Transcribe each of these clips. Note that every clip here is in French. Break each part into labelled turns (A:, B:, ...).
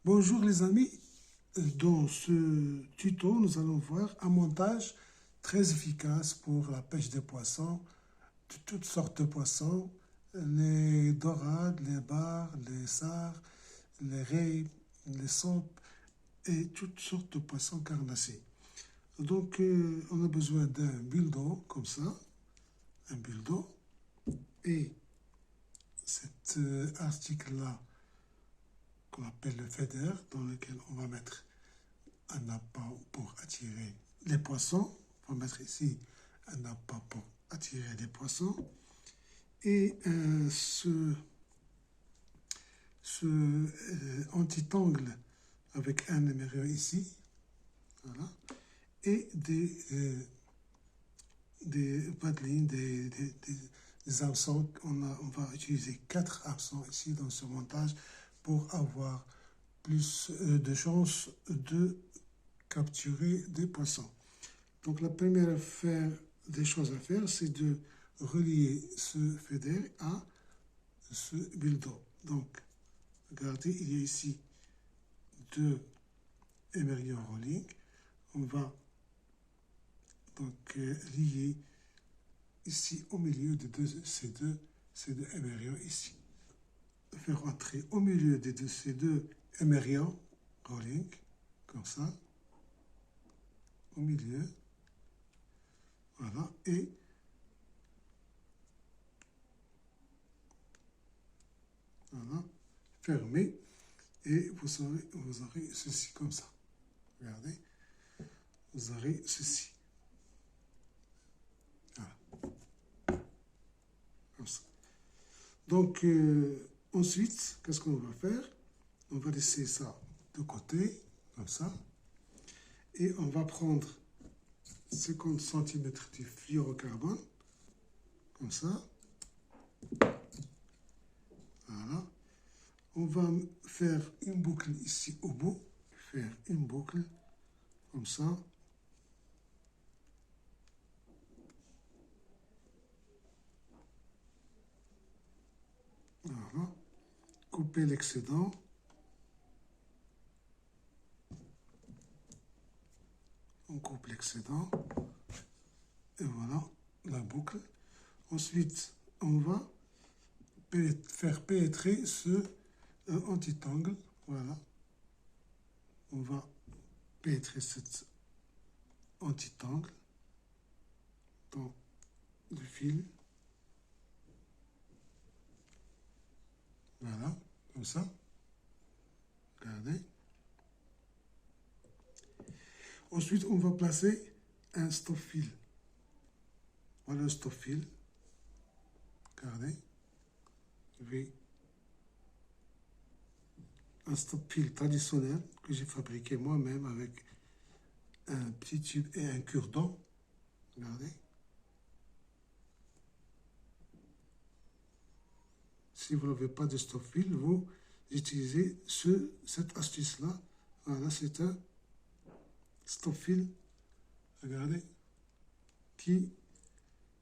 A: Bonjour les amis, dans ce tuto nous allons voir un montage très efficace pour la pêche des poissons, de toutes sortes de poissons, les dorades, les bars, les sards, les rays, les saupes et toutes sortes de poissons carnassiers. Donc on a besoin d'un bulldog comme ça, un bulldog, et cet article-là qu'on appelle le feeder dans lequel on va mettre un appât pour attirer les poissons. On va mettre ici un appât pour attirer les poissons. Et ce anti-tangle avec un numéro ici. Voilà. Et des paddlings, des hameçons. On va utiliser 4 hameçons ici dans ce montage pour avoir plus de chances de capturer des poissons. Donc la première des choses à faire, c'est de relier ce feeder à ce bulldog. Donc, regardez, il y a ici deux émerillons rolling. On va donc lier ici au milieu de ces deux émerillons ici. Faire entrer au milieu de ces deux émerillons rolling, comme ça, au milieu. Voilà, et voilà, fermé, et vous aurez ceci comme ça. Regardez, vous aurez ceci. Voilà, comme ça. Donc, ensuite, qu'est-ce qu'on va faire? On va laisser ça de côté, comme ça, et on va prendre 50 cm de fluorocarbone, comme ça. Voilà. On va faire une boucle ici au bout, faire une boucle, comme ça. Voilà. Couper l'excédent. On coupe l'excédent. Et voilà la boucle. Ensuite, on va faire pénétrer ce anti-tangle. Voilà. On va pénétrer cet anti-tangle dans le fil. Voilà, comme ça. Regardez. Ensuite, on va placer un stop-fil. Voilà le stop-fil. Regardez. Un stop-fil traditionnel que j'ai fabriqué moi-même avec un petit tube et un cure-dent. Regardez. Si vous n'avez pas de stop-fil, vous utilisez cette astuce-là. Voilà, c'est un stop-fil, regardez, qui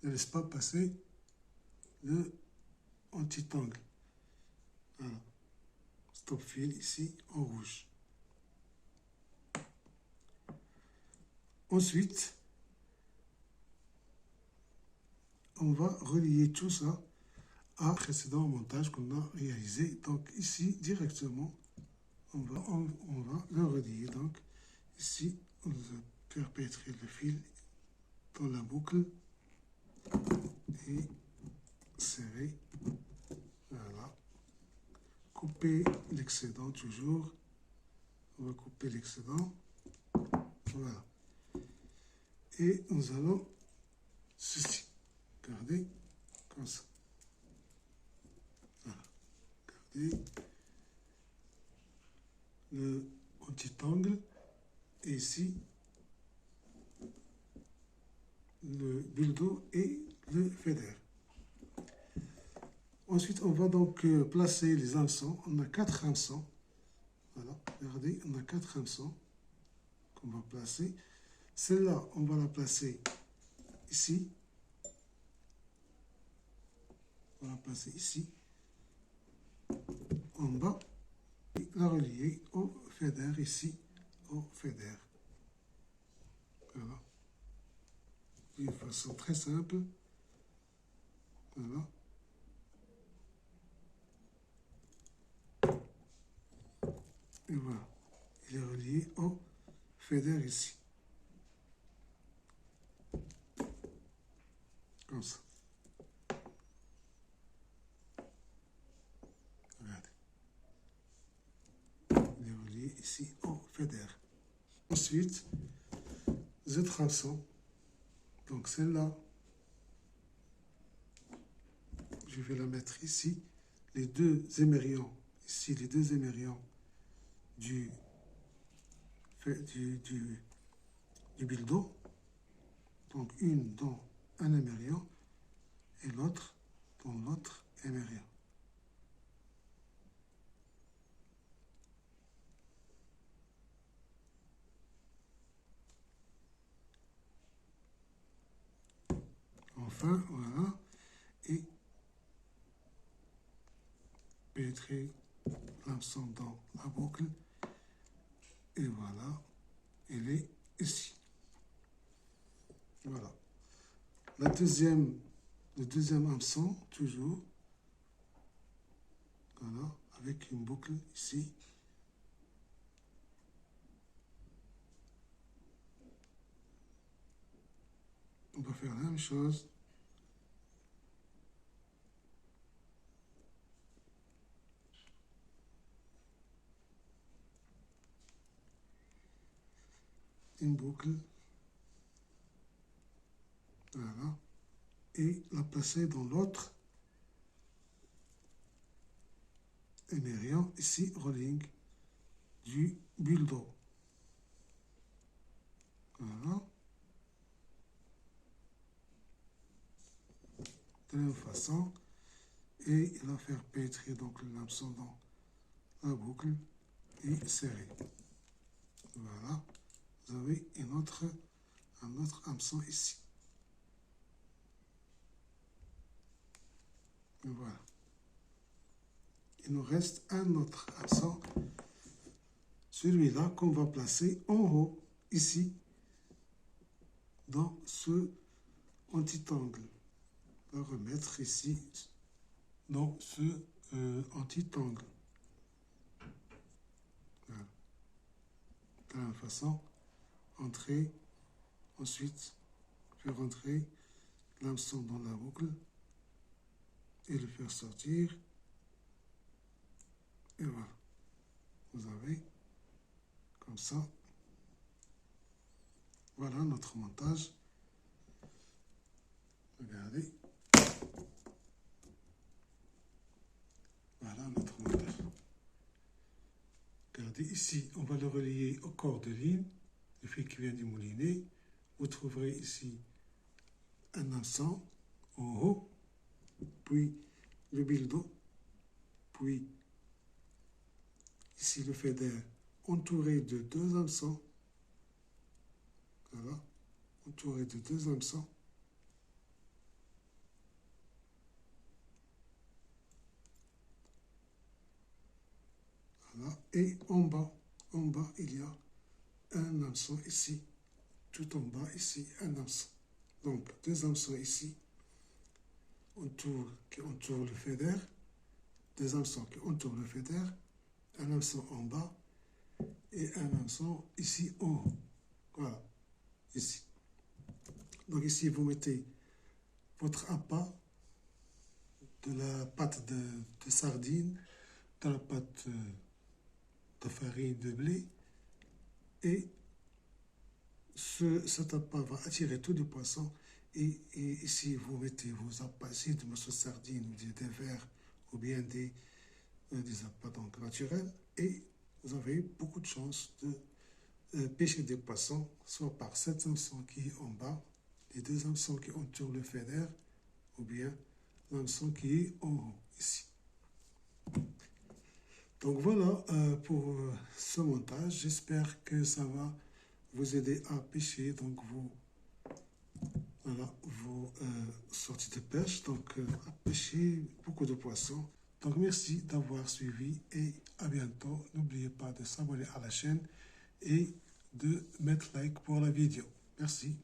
A: ne laisse pas passer le anti-tangle. Voilà. Stop-fil ici en rouge. Ensuite, on va relier tout ça à précédent montage qu'on a réalisé. Donc ici, directement, on va le relier. Donc ici, on va faire pénétrer le fil dans la boucle et serrer. Voilà. Couper l'excédent toujours. On va couper l'excédent. Voilà. Et nous allons ceci. Regardez, comme ça. Voilà. Regardez le petit angle. Et ici, le bulldog et le feeder. Ensuite, on va donc placer les hameçons. On a 4 hameçons. Voilà, regardez, on a 4 hameçons qu'on va placer. Celle-là, on va la placer ici. On va la placer ici, en bas. Et la relier au feeder ici, au feeder. Voilà. D'une façon très simple. Voilà. Et voilà. Il est relié au feeder ici. Comme ça. Regardez. Il est relié ici au feeder. Ensuite, the tronçon. Donc celle-là, je vais la mettre ici. Les deux émerions, ici les deux émerions du bildo. Donc une dans un émerion et l'autre dans l'autre émerion. Enfin, voilà. Et pénétrer l'hameçon dans la boucle. Et voilà, elle est ici. Voilà. Le deuxième hameçon, toujours. Voilà, avec une boucle ici. On va faire la même chose. Une boucle. Voilà. Et la placer dans l'autre émerion, ici, rolling, du buldo. Voilà. De la même façon. Et il va faire pénétrer donc l'hameçon dans la boucle et serrer. Voilà. Vous avez un autre hameçon ici. Et voilà. Il nous reste un autre hameçon. Celui-là qu'on va placer en haut, ici, dans ce anti-angle. On va remettre ici, dans ce anti-angle. Voilà. De la même façon, entrer, ensuite, faire entrer l'hameçon dans la boucle et le faire sortir. Et voilà. Vous avez comme ça. Voilà notre montage. Regardez. Voilà notre montage. Regardez ici, on va le relier au corps de ligne, le fil qui vient du moulinet. Vous trouverez ici un hameçon en haut, puis le bildo, puis ici le feeder entouré de deux hameçons. Voilà, entouré de deux hameçons. Voilà, et en bas, il y a un hameçon ici, tout en bas ici, un hameçon. Donc, deux hameçons ici, qui entourent le feeder, deux hameçons qui entourent le feeder, un hameçon en bas et un hameçon ici en haut. Voilà, ici. Donc ici, vous mettez votre appât de la pâte de sardine, de la pâte de farine de blé, et cet appât va attirer tous les poissons. Et ici, vous mettez vos appâts ici de monsieur sardine, ou des vers, ou bien des appâts donc naturels, et vous avez beaucoup de chances de pêcher des poissons, soit par cet hameçon qui est en bas, les deux hameçons qui entourent le feeder, ou bien l'hameçon qui est en haut, ici. Donc voilà pour ce montage. J'espère que ça va vous aider à pêcher donc vos sorties de pêche, donc à pêcher beaucoup de poissons Donc merci d'avoir suivi et à bientôt. N'oubliez pas de s'abonner à la chaîne et de mettre like pour la vidéo. Merci.